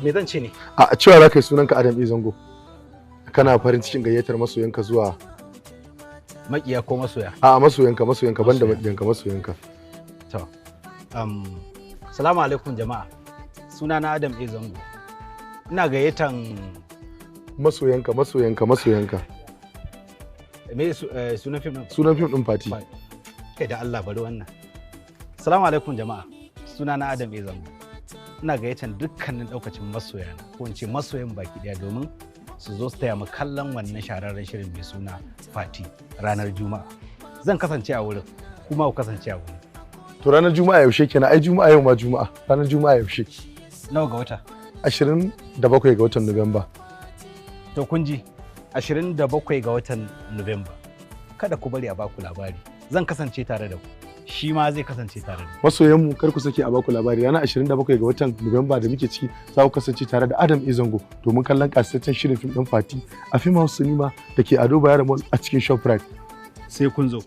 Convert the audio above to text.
me zan ce ne? A cewa za ka yi sunanka Adam Zango. Kana farin cikin gayyatar masoyanka zuwa Makiya ko masoya? A masoyanka banda makiyanka masoyanka. To. Assalamu alaikum jama'a. Sunana Adam Zango. Ina gayyatan masoyanka. Me sunan fim din? Sunan fim din Fati. Kai da Allah bari wannan. Assalamu alaikum jama'a. Sunana Adam Zango. Ina gayyatan dukkanin daukacin masoyana ko in ce masoyan baki daya domin su zo su taya mu kallon wannan shahararren shirin mai suna Fati ranar Juma'a. Zan kasance a wurin, kuma ku kasance a wurin. To ranar Juma'a yaushe kenan? Ai Juma'a yau ma Juma'a. Ranar Juma'a yaushe? Nawa ga wata? 27 ga watan Nuwamba. To kun ji 27 ga watan Nuwamba. Kada ku bari a baku labari. Zan kasance tare da ku. Shi ma zai kasance tare da ku. Masoyanmu kar ku sake a baku labari. Ranar 27 ga watan Nuwamba da muke ciki za ku kasance tare da Adam Zango domin kallon kasataccen shirin fim ɗin Fati a Film House Cinema da ke Ado Bayero Mall a cikin Shoprite. Sai kun zo.